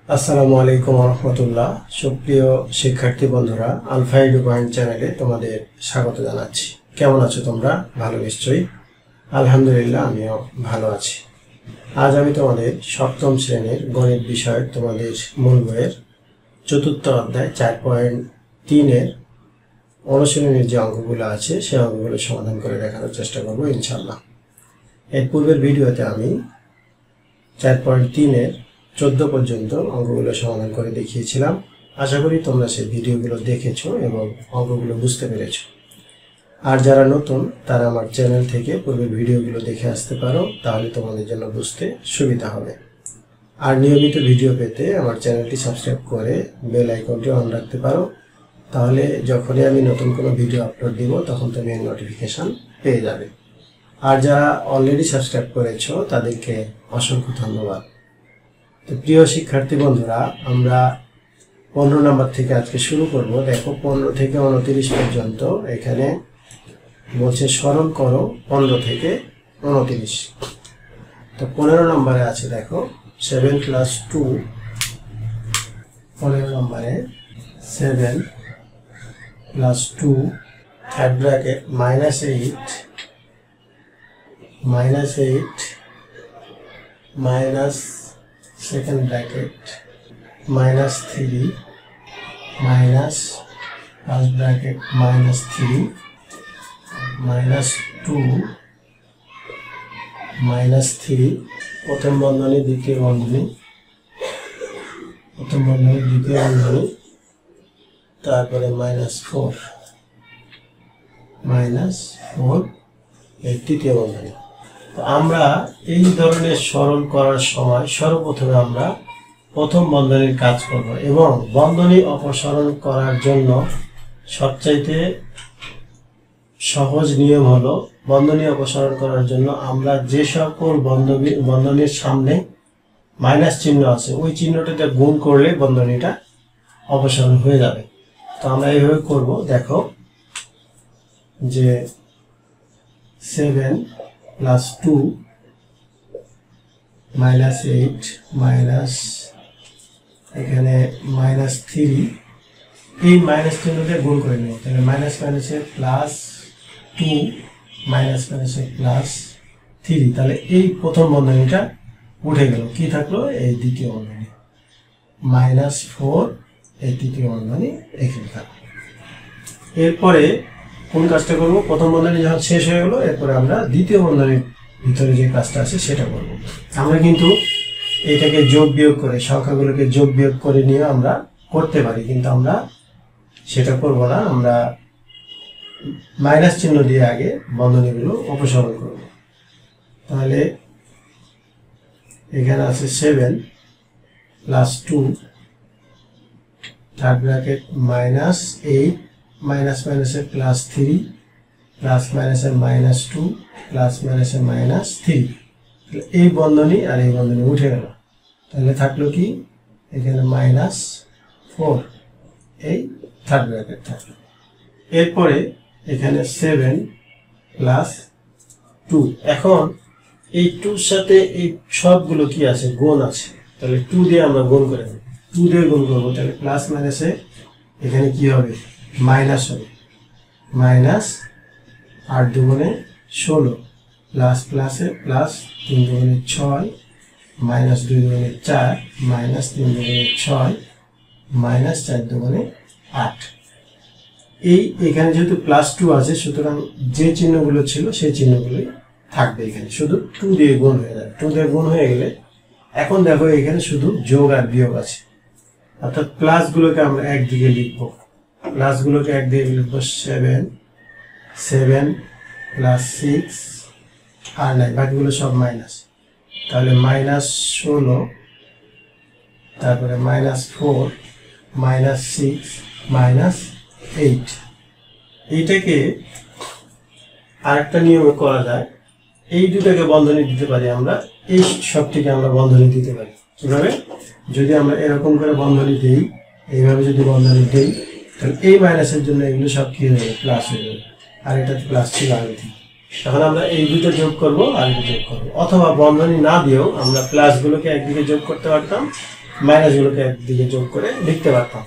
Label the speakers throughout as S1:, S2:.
S1: আসসালামু আলাইকুম রহমতুল্লাহ। সুপ্রিয় শিক্ষার্থী বন্ধুরা, আলফা এডু পয়েন্ট চ্যানেলে তোমাদের স্বাগত জানাচ্ছি। কেমন আছো তোমরা? ভালো নিশ্চয়ই। আলহামদুলিল্লাহ, আমিও ভালো আছি। আজ আমি তোমাদের সপ্তম শ্রেণীর গণিত বিষয়ক তোমাদের মূল বইয়ের চতুর্থ অধ্যায় 4.3-এর অনুশীলনের যে অঙ্কগুলো আছে সেই অঙ্কগুলো সমাধান করে দেখানোর চেষ্টা করবো ইনশাল্লাহ। এর পূর্বের ভিডিওতে আমি 4.3-এর 14 পর্যন্ত অঙ্কগুলো সমাধান করে দেখিয়েছিলাম। আশা করি তোমরা সেই ভিডিওগুলো দেখেছো এবং অঙ্কগুলো বুঝতে পেরেছো। আর যারা নতুন তারা আমার চ্যানেল থেকে পূর্বের ভিডিওগুলো দেখে আসতে পারো, তাহলে তোমাদের জন্য বুঝতে সুবিধা হবে। আর নিয়মিত ভিডিও পেতে আমার চ্যানেলটি সাবস্ক্রাইব করে বেল আইকনটি অন রাখতে পারো, তাহলে যখনই আমি নতুন কোনো ভিডিও আপলোড দিব তখন তুমি এর নোটিফিকেশান পেয়ে যাবে। আর যারা অলরেডি সাবস্ক্রাইব করেছো তাদেরকে অসংখ্য ধন্যবাদ। তো প্রিয় শিক্ষার্থী বন্ধুরা, আমরা 15 নম্বর থেকে আজকে শুরু করব। দেখো, 15 থেকে 29 পর্যন্ত এখানে বলছে সরল করো 15 থেকে 29। তো 15 নম্বরে আছে, দেখো 7 + 2। 15 নম্বরে 7 + 2 third bracket -8 minus second bracket -3 minus first bracket -3 -2 -3 প্রথম বন্ধনী দ্বিতীয় বন্ধনী তারপরে -4 এই তৃতীয় বন্ধনী। তো আমরা এই ধরনের সরল করার সময় সর্বপ্রথমে আমরা প্রথম বন্ধনীর কাজ করব এবং বন্ধনী অপসারণ করার জন্য সবচাইতে সহজ নিয়ম হলো, বন্ধনী অপসারণ করার জন্য আমরা যে সকল বন্ধনীর সামনে মাইনাস চিহ্ন আছে ওই চিহ্নটাতে গুণ করলে বন্ধনীটা অপসারণ হয়ে যাবে। তো আমরা এইভাবে করব। দেখো যে 7 + 2 -8 মাইনাস এখানে -3, এই মাইনাস চিহ্নটা গুণ করে নেব। তাহলে -2 -3, তাহলে এই প্রথম বন্ধনীটা উঠে গেল। কি থাকলো? এই দ্বিতীয় বন্ধনী -4, এই তৃতীয় বন্ধনী এখানে থাকলো। এরপরে কোন কাজটা করব? প্রথম বন্ধনী যখন শেষ হয়ে গেল, এরপরে আমরা দ্বিতীয় বন্ধনীর ভিতরে যে কাজটা আছে সেটা করব। আমরা কিন্তু এটাকে যোগ বিয়োগ করে, সংখ্যাগুলোকে যোগ বিয়োগ করে নিয়ে আমরা করতে পারি, কিন্তু আমরা সেটা করব না। আমরা মাইনাস চিহ্ন দিয়ে আগে বন্ধনীগুলো অপসারণ করব। তাহলে এখানে আছে 7 + 2 third bracket -8 minus -3 plus -2 plus -3, এই বন্ধনী আর এই বন্ধনী উঠে গেল। তাহলে থাকলো কি? এখানে -4, এই থার্ড ব্র্যাকেট থাকলো। এরপরে এখানে 7 + 2। এখন এই 2-র সাথে এই সবগুলো কি আছে? গুণ আছে। তাহলে 2 দিয়ে আমরা গুণ করে নেব। 2 দিয়ে গুণ করবো, তাহলে প্লাস মাইনাসে এখানে কি হবে? মাইনাস হবে। -8 × 16 প্লাস প্লাসে প্লাস 3 × 6 -2 × 4 -3 × 6 -4 × 8। এখানে যেহেতু +2 আছে, সুতরাং যে চিহ্নগুলো ছিল সেই চিহ্নগুলোই থাকবে। এখানে শুধু 2 দিয়ে গুণ হয়ে যাবে। 2 দিয়ে গুণ হয়ে গেলে এখন দেখো এখানে শুধু যোগ আর বিয়োগ আছে, অর্থাৎ প্লাসগুলোকে আমরা একদিকে লিখবো। প্লাসগুলোকে একদিকে লিখবো 7 + 6 আর নাই, বাকিগুলো সব মাইনাস। তাহলে -16, তারপরে -4 -6 -8। এইটাকে আরেকটা নিয়মে করা যায়, এই দুটাকে বন্ধনী দিতে পারি আমরা, এই সবটিকে আমরা বন্ধনী দিতে পারি। কিভাবে? যদি আমরা এরকম করে বন্ধনী দিই, এইভাবে যদি বন্ধনী দিই, তাহলে এই মাইনাসের জন্য এগুলো সব কি হয়ে যাবে? প্লাস হয়ে যাবে। আর এটা প্লাস ছিল আগে থেকে। এখন আমরা এই দুটো যোগ করব আর এটা যোগ করব, অথবা বন্ধনী না দিয়েও আমরা প্লাসগুলোকে একদিকে যোগ করতে পারতাম, মাইনাসগুলোকে একদিকে যোগ করে লিখতে পারতাম।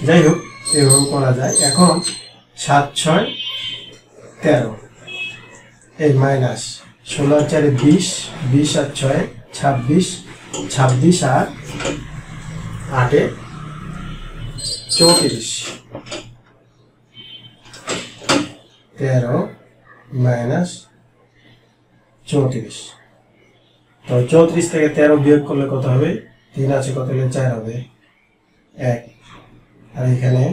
S1: যাই হোক, এভাবে করা যায়। এখন 7 6 13, এই মাইনাস 16 আর 4 20, 20 আর 6 26, 26 আর 8 34, 13 মাইনাস 34। তো 34 থেকে 13 বিয়োগ করলে কত হবে? 3 আছে, কত হলে 4 হবে 1, আর এখানে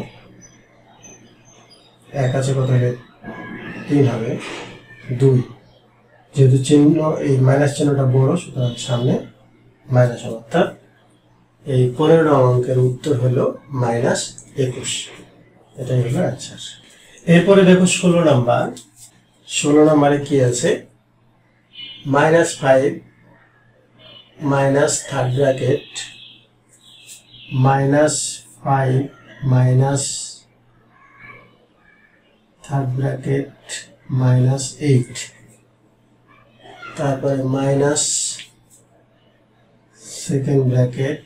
S1: 1 আছে, কত হলে 3 হবে 2। যেহেতু চিহ্ন, এই মাইনাস চিহ্নটা বড়, সুতরাং সামনে মাইনাস হবে। অর্থাৎ এই 15 নং অঙ্কের উত্তর হলো -21। এটাই হলো অ্যান্সার। এরপরে দেখো 16 নাম্বার। 16 নাম্বারে কি আছে? -5 minus third bracket -5 minus third bracket -8, তারপরে minus second bracket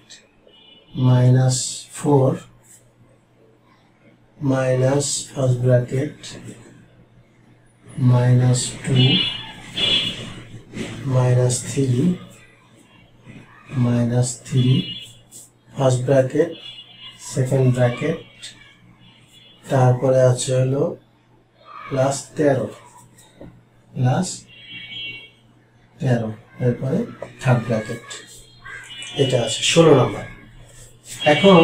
S1: -4 minus first bracket -2 -3 -3 first bracket second bracket, তারপরে আছে হলো +13 এরপরে থার্ড ব্র্যাকেট। এটা আছে 16 নাম্বার। এখন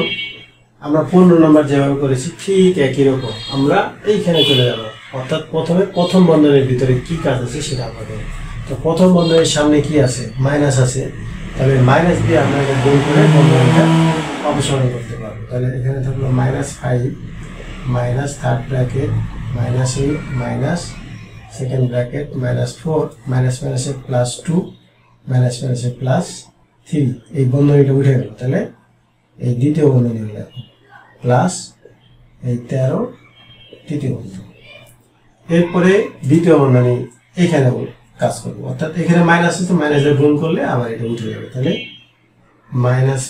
S1: আমরা 15 নাম্বার যেভাবে করেছি ঠিক একই রকম আমরা এইখানে চলে যাব। অর্থাৎ প্রথমে প্রথম বন্ধনীর ভিতরে কি কাজ আছে সেটা আমরা করব। তো প্রথম বন্ধনীর সামনে কি আছে? মাইনাস আছে। তাহলে মাইনাস দিয়ে আমরা এটা গুণ করে বন্ধনীটা অপসারণ করতে পারবো। তাহলে এখানে থাকলো -5 minus third bracket -8 minus second bracket -4 minus মাইনাসে +2 মাইনাস মাইনাসে +3। এই বন্ধনীটা উঠে গেল। তাহলে এই দ্বিতীয় বন্ধনী হলো প্লাস এই 13 তৃতীয় বন্ধনী। এরপরে দ্বিতীয় বন্ধনী এখানে কাজ করবো। অর্থাৎ এখানে মাইনাস আছে, মাইনাসে গুণ করলে আবার এটা উঠে যাবে। তাহলে -5 মাইনাস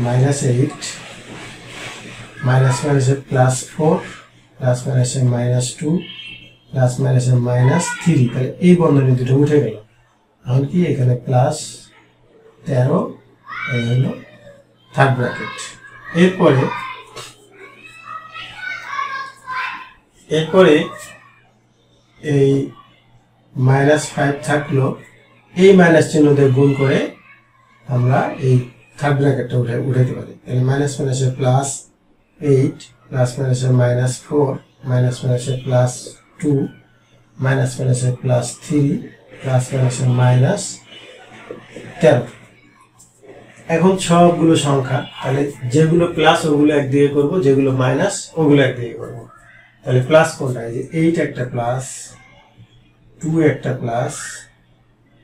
S1: -8 মাইনাস মাইনাসে +4 প্লাস মাইনাসে -2 প্লাস মাইনাসে -3। তাহলে এই বন্ধনী দুটো উঠে গেল। এখন কি এখানে +13 এই হলো থার্ড ব্র্যাকেট। এরপরে এই -5 থাকলো, এই মাইনাস চিহ্ন দিয়ে গুণ করে আমরা এই থার্ড ব্র্যাকেটটা উঠাইতে পারি। তাহলে মাইনাস মাইনাসে +8 প্লাস মাইনাসে -4 মাইনাস মাইনাসে +2 মাইনাস মাইনাসে +3 প্লাস মাইনাসে -13। এখন সবগুলো সংখ্যা, তাহলে যেগুলো প্লাস ওগুলো একদিকে করব, যেগুলো মাইনাস ওগুলো একদিকে করব। তাহলে প্লাস কোনটা? এই যে 8 একটা প্লাস, 2 একটা প্লাস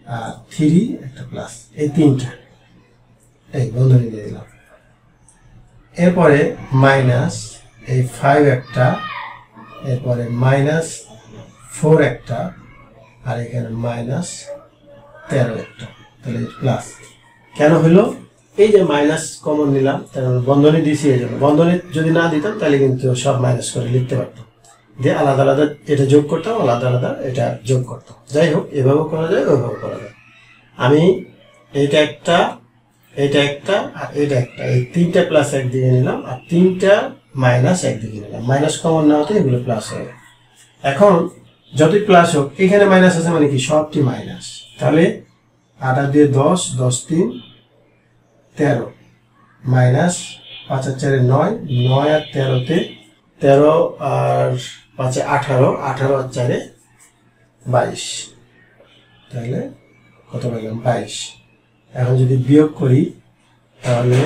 S1: আর 3 একটা প্লাস, এই তিনটা এই বন্ধনী দিয়ে দিলাম। এরপরে মাইনাস এই 5 একটা, এরপরে -4 একটা, আর এখানে -13 একটা। তাহলে প্লাস কেন হলো? এই যে মাইনাস কমন নিলাম, তাহলে বন্ধনী দিছি। এই জন্য বন্ধনী যদি না দিতাম তাহলে কিন্তু সব মাইনাস করে লিখতে পারতাম, দিয়ে আলাদা আলাদা এটা যোগ করতাম, আলাদা আলাদা এটা যোগ করতাম। যাই হোক, এভাবেও করা যায়, ওইভাবে করা যায়। আমি এইটা একটা, এটা একটা আর এটা একটা, এই তিনটা প্লাস একদিকে নিলাম আর তিনটা মাইনাস একদিকে নিলাম। মাইনাস কমন না হতে এগুলো প্লাস হবে। এখন যতই প্লাস হোক, এখানে মাইনাস আছে মানে কি সবটি মাইনাস। তাহলে 8 আর 2 10, 10 3 13 মাইনাস 5 আর 4 9, 9 আর 13-তে 13 আর 5 18, 18 আর 4 22। তাহলে কত পেলাম? 22। এখন যদি বিয়োগ করি তাহলে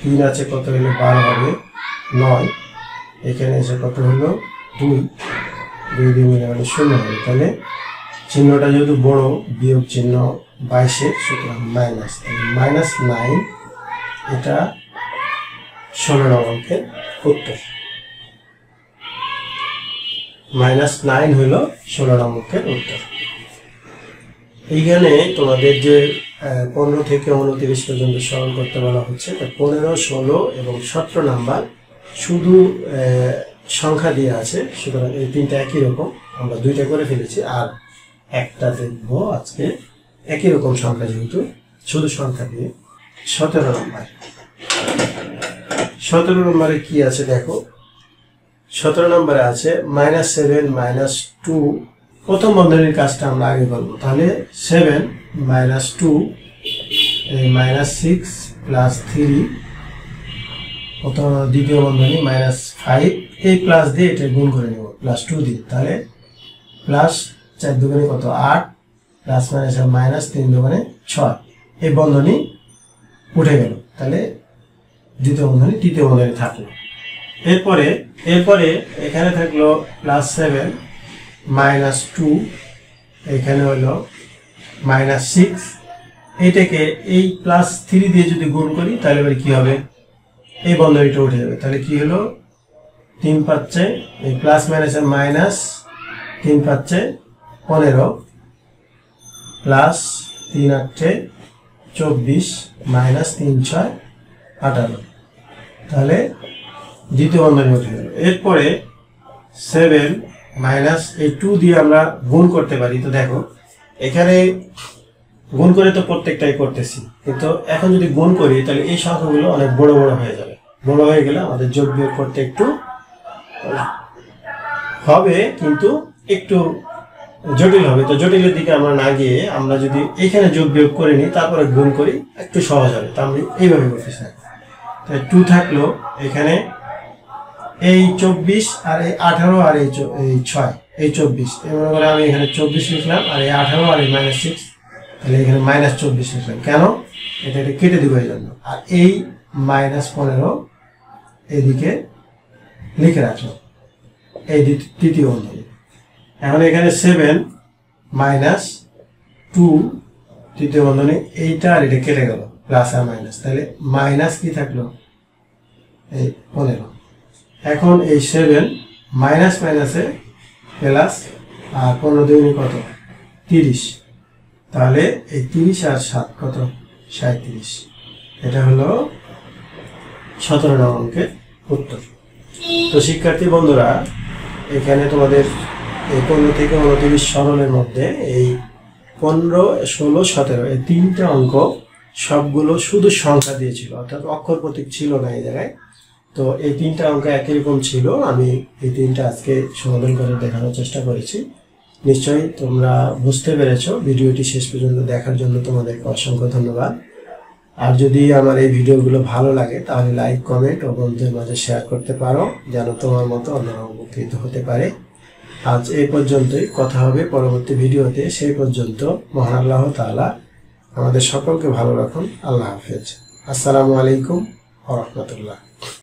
S1: 3 আছে, কত হলো 12 হবে 9, এখানে এসে কত হলো 2, 2 দিয়ে মিলে মানে 0 হবে। তাহলে চিহ্নটা যেহেতু বড়, বিয়োগ চিহ্ন 22, সুতরাং মাইনাস। -9 এটা 16 নং অঙ্কের উত্তর। -9 হলো 16 নং অঙ্কের উত্তর। এইখানে তোমাদের যে 15 থেকে 29 পর্যন্ত সরল করতে বলা হচ্ছে, 15, 16 এবং 17 নাম্বার শুধু সংখ্যা দিয়ে আছে, সুতরাং এই তিনটা একই রকম, আমরা দুইটা করে ফেলেছি আর একটা দেখবো আজকে একই রকম সংখ্যা, যেহেতু শুধু সংখ্যা দিয়ে। 17 নম্বর, 17 নম্বরে কি আছে দেখো। 17 নম্বরে আছে -7 -2, প্রথম বন্ধনীর কাজটা আমরা আগে করবো। তাহলে 7 - 2 -6 +3, প্রথম দ্বিতীয় বন্ধনী -5, এই প্লাস দিয়ে এটা গুণ করে নেব +2 দিয়ে, তাহলে প্লাস 4 দুগুণে কত 8, প্লাস মাইনাস মাইনাস 3 দুগুণে 6, এই বন্ধনী উঠে গেল। তাহলে দ্বিতীয় বন্ধনী তৃতীয় বন্ধনী থাকলো। এরপরে এখানে থাকলো +7 -2, এখানে হলো -6, এইটাকে এই +3 দিয়ে যদি গুণ করি তাহলে এবার কি হবে, এই বন্ধনীটা উঠে যাবে। তাহলে কি হলো 3 পাচ্ছে, এই প্লাস মাইনাসের মাইনাস, 3 পাচ্ছে 15, প্লাস 3 8 24, -3 6 18, তাহলে দ্বিতীয় বন্ধনী উঠে গেল। এরপরে 7 মাইনাস এই 2 দিয়ে আমরা গুণ করতে পারি। তো দেখো এখানে গুণ করে তো প্রত্যেকটাই করতেছি, কিন্তু এখন যদি গুণ করি তাহলে এই সংখ্যাগুলো অনেক বড় বড় হয়ে যাবে। বড় হয়ে গেলে আমাদের যোগ বিয়োগ করতে একটু হবে, কিন্তু একটু জটিল হবে। তো জটিলের দিকে আমরা না গিয়ে আমরা যদি এখানে যোগ বিয়োগ করে নিই তারপরে গুণ করি, একটু সহজ হবে। তা আমি এইভাবে করতেছি। তাই 2 থাকলো এখানে, এই 24 আর এই 18 আর এই 6, এই 24, মনে করে আমি এখানে 24 লিখলাম, আর এই 18 আর এই -6, তাহলে এখানে -24 লিখলাম। কেন? এটা কেটে দিব এই জন্য। আর এই -15 এদিকে লিখে রাখলাম, এই তৃতীয় বন্ধনী। এখন এখানে 7 -2 তৃতীয় বন্ধনী, এইটা আর এটা কেটে গেল, প্লাস আর মাইনাস, তাহলে মাইনাস কি থাকলো এই 15। এখন এই 7 মাইনাস মাইনাসে প্লাস, আর 15 দুগুণে কত 30, তাহলে এই 30 আর 7 কত 37। এটা হলো 17 নং অঙ্কের উত্তর। তো শিক্ষার্থী বন্ধুরা, এখানে তোমাদের এই 15 থেকে 29 সরলের মধ্যে এই 15, 16, 17 এই তিনটা অঙ্ক সবগুলো শুধু সংখ্যা দিয়েছিল, অর্থাৎ অক্ষর প্রতীক ছিল না এই জায়গায়। তো এই তিনটা অঙ্ক একই রকম ছিল। আমি এই তিনটা আজকে সমাধান করে দেখানোর চেষ্টা করেছি। নিশ্চয়ই তোমরা বুঝতে পেরেছো। ভিডিওটি শেষ পর্যন্ত দেখার জন্য তোমাদেরকে অসংখ্য ধন্যবাদ। আর যদি আমার এই ভিডিওগুলো ভালো লাগে তাহলে লাইক, কমেন্ট ও বন্ধুদের মাঝে শেয়ার করতে পারো, যেন তোমার মতো অন্যরা উপকৃত হতে পারে। আজ এই পর্যন্তই, কথা হবে পরবর্তী ভিডিওতে। সেই পর্যন্ত মহান আল্লাহ তাআলা আমাদের সকলকে ভালো রাখুন। আল্লাহ হাফেজ। আসসালামু আলাইকুম ওয়া রাহমাতুল্লাহ।